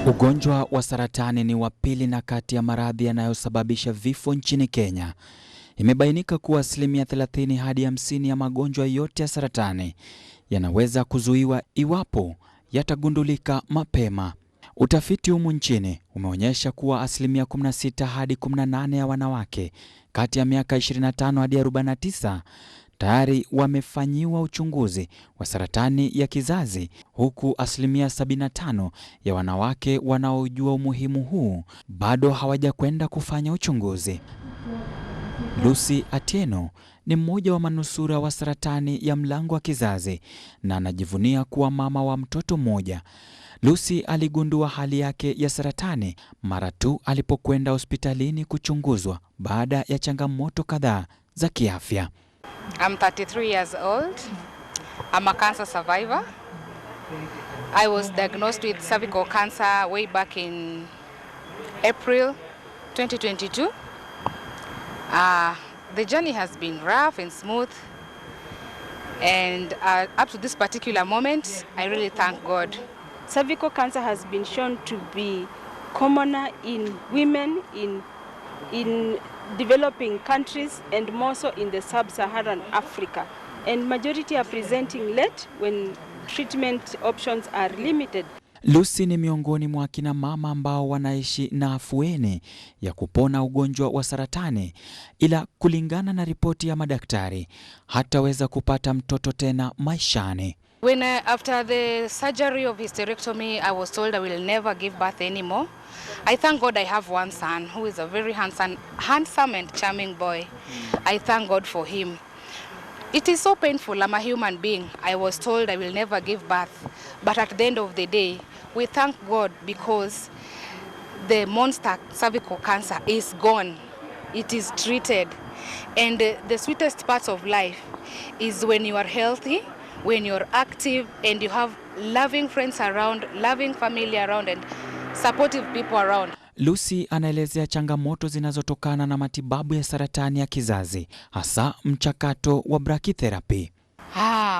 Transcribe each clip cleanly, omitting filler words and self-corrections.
Ugonjwa wa saratani ni wa pili na kati ya maradhi yanayosababisha vifo nchini Kenya. Imebainika kuwa asilimia 30 hadi 50 ya magonjwa yote ya saratani yanaweza kuzuiwa iwapo yatagundulika mapema. Utafiti humu nchini umeonyesha kuwa asilimia 16 hadi 18 ya wanawake kati ya miaka 25 hadi 49 tayari wamefanyiwa uchunguzi wa saratani ya kizazi, huku asilimia 75 ya wanawake wanaojua umuhimu huu bado hawajakwenda kufanya uchunguzi. Lucy Atieno ni mmoja wa manusura wa saratani ya mlango wa kizazi na anajivunia kuwa mama wa mtoto mmoja. Lucy aligundua hali yake ya saratani mara tu alipokwenda hospitalini kuchunguzwa baada ya changamoto kadhaa za kiafya. I'm 33 years old. I'm a cancer survivor. I was diagnosed with cervical cancer way back in April 2022. The journey has been rough and smooth. And up to this particular moment, I really thank God. Cervical cancer has been shown to be commoner in women in developing countries and more so in the sub-Saharan Africa. And majority are presenting late when treatment options are limited. Lucy ni miongoni mwa kina mama ambao wanaishi na afueni ya kupona ugonjwa wa saratani, ila kulingana na ripoti ya madaktari hataweza kupata mtoto tena maishani. When after the surgery of hysterectomy, I was told I will never give birth anymore. I thank God I have one son who is a very handsome and charming boy. I thank God for him. It is so painful. I'm a human being. I was told I will never give birth. But at the end of the day, we thank God because the monster cervical cancer is gone. It is treated. And the sweetest parts of life is when you are healthy, when you're active, and you have loving friends around, loving family around, and supportive people around. Lucy anaelezea changamoto zinazotokana na matibabu ya saratani ya kizazi, hasa mchakato wa brachytherapy.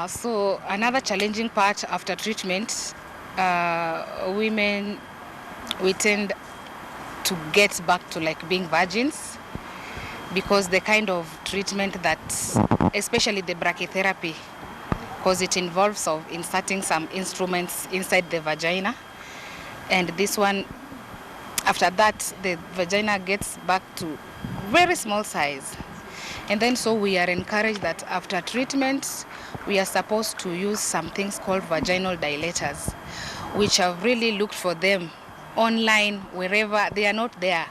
So another challenging part after treatment, women, we tend to get back to like being virgins because the kind of treatment that, especially the brachytherapy, because it involves of inserting some instruments inside the vagina, and this one, after that, the vagina gets back to very small size. And then so we are encouraged that after treatment, we are supposed to use some things called vaginal dilators, which I've really looked for them online, wherever they are not there.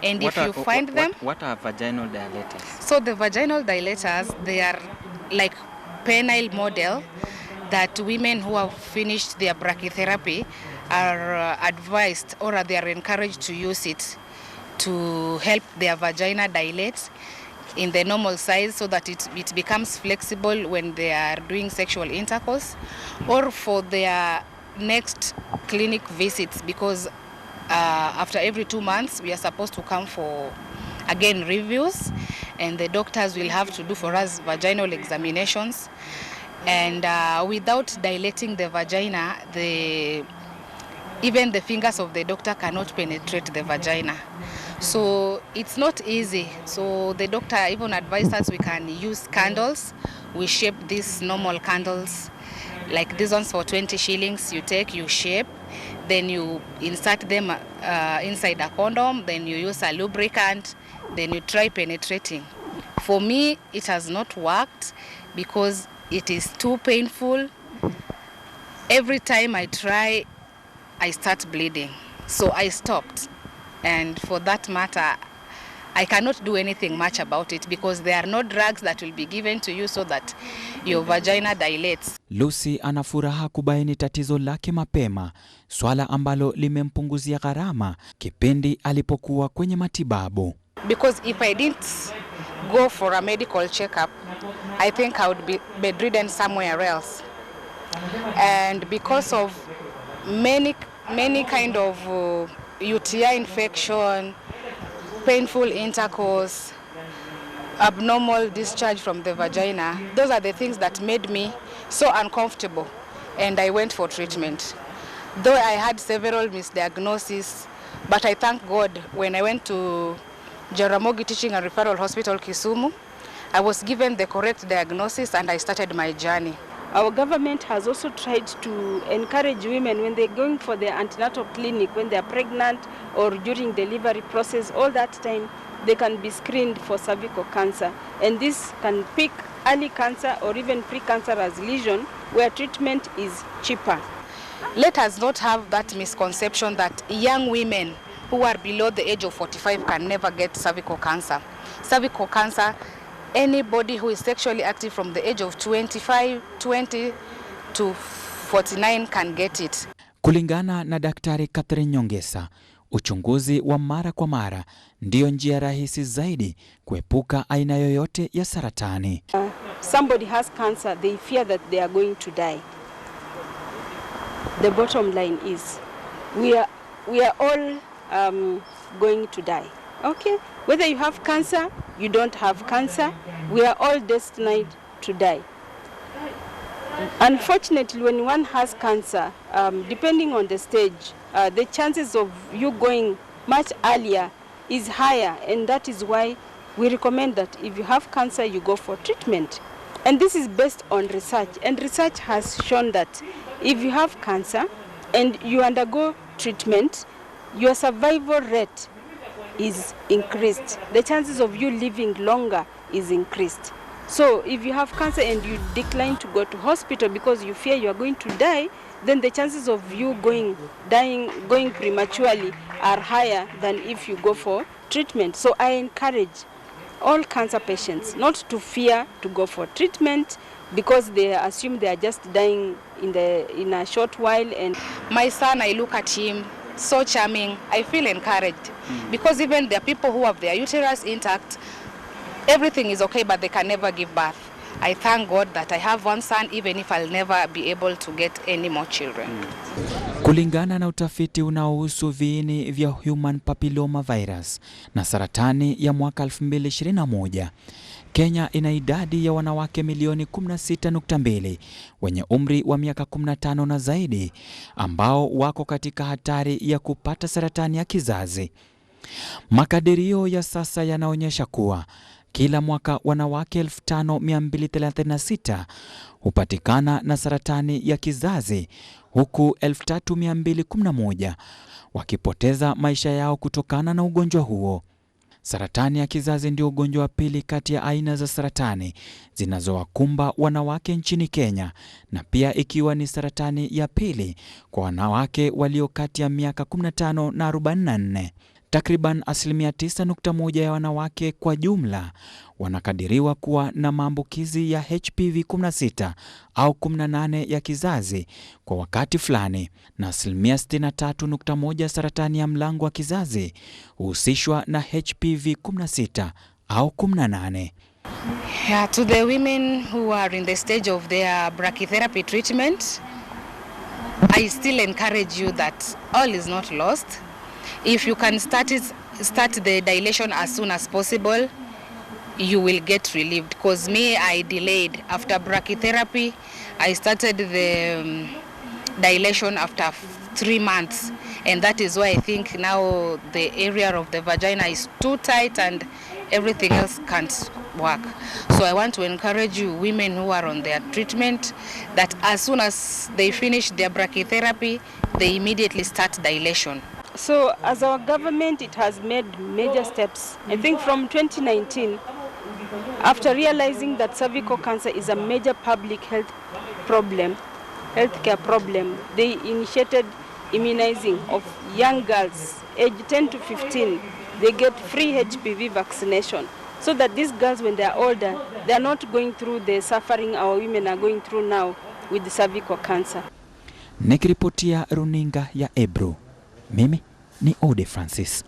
And if you find them... What are vaginal dilators? So the vaginal dilators, they are like penile model that women who have finished their brachytherapy are advised or they are encouraged to use it to help their vagina dilate in the normal size so that it becomes flexible when they are doing sexual intercourse or for their next clinic visits, because after every 2 months we are supposed to come for again reviews, and the doctors will have to do for us vaginal examinations, and without dilating the vagina, even the fingers of the doctor cannot penetrate the vagina. So it's not easy. So the doctor even advised us we can use candles. We shape these normal candles, like these ones for 20 shillings. You shape, then you insert them inside a condom, then you use a lubricant, then you try penetrating. For me, it has not worked because it is too painful. Every time I try, I start bleeding. So I stopped. And for that matter, I cannot do anything much about it because there are no drugs that will be given to you so that your vagina dilates. Lucy anafuraha kubaini tatizo lake mapema, swala ambalo limempunguzia gharama kipindi alipokuwa kwenye matibabu. Because if I didn't go for a medical checkup, I think I would be bedridden somewhere else. And because of many kind of UTI infection, painful intercourse, abnormal discharge from the vagina, those are the things that made me so uncomfortable, and I went for treatment. Though I had several misdiagnoses, but I thank God when I went to Jaramogi Teaching and Referral Hospital, Kisumu, I was given the correct diagnosis and I started my journey. Our government has also tried to encourage women when they're going for their antenatal clinic, when they're pregnant or during delivery process, all that time they can be screened for cervical cancer. And this can pick early cancer or even precancerous lesion where treatment is cheaper. Let us not have that misconception that young women who are below the age of 45 can never get cervical cancer. Cervical cancer, anybody who is sexually active from the age of 20 to 49 can get it. Kulingana na Daktari Catherine Nyongesa, uchunguzi wa mara kwa mara ndio njia rahisi zaidi kuepuka aina yoyote ya saratani. Somebody has cancer, they fear that they are going to die. The bottom line is we are all going to die. Okay? Whether you have cancer, you don't have cancer, we are all destined to die. Unfortunately, when one has cancer, depending on the stage, the chances of you going much earlier is higher, and that is why we recommend that if you have cancer, you go for treatment. And this is based on research, and research has shown that if you have cancer and you undergo treatment, your survival rate is increased. The chances of you living longer is increased. So if you have cancer and you decline to go to hospital because you fear you are going to die, then the chances of you going prematurely are higher than if you go for treatment. So I encourage all cancer patients not to fear to go for treatment because they assume they are just dying in a short while. And my son, I look at him, so charming. I feel encouraged because even there are people who have their uterus intact, everything is okay, but they can never give birth. I thank God that I have one son, even if I'll never be able to get any more children. Kulingana na utafiti unaohusu viini vya human papilloma virus na saratani ya mwaka 2021, Kenya ina idadi ya wanawake milioni 16.2 wenye umri wa miaka 15 na zaidi ambao wako katika hatari ya kupata saratani ya kizazi. Makadirio ya sasa yanaonyesha kuwa kila mwaka wanawake 5236 hupatikana na saratani ya kizazi, huku 3211 wakipoteza maisha yao kutokana na ugonjwa huo. Saratani ya kizazi ndio ugonjwa wa pili kati ya aina za saratani zinazowakumba wanawake nchini Kenya, na pia ikiwa ni saratani ya pili kwa wanawake walio kati ya miaka 15 na 44. Takriban asilimia 9.1 ya wanawake kwa jumla wanakadiriwa kuwa na maambukizi ya HPV-16 au 18 ya kizazi kwa wakati fulani, na asilimia 63.1 saratani ya mlango wa kizazi huhusishwa na HPV-16 au 18. Yeah, to the women who are in the stage of their brachytherapy treatment, I still encourage you that all is not lost. If you can start the dilation as soon as possible, you will get relieved. Because me, I delayed. After brachytherapy, I started the dilation after 3 months. And that is why I think now the area of the vagina is too tight and everything else can't work. So I want to encourage you, women who are on their treatment, that as soon as they finish their brachytherapy, they immediately start dilation. so as our government, it has made major steps. I think from 2019, after realizing that cervical cancer is a major public healthcare problem, they initiated immunizing of young girls aged 10 to 15. They get free HPV vaccination so that these girls, when they are older, they are not going through the suffering our women are going through now with the cervical cancer. Nikiripotia runinga ya Ebru, mimi ni Ode Francis.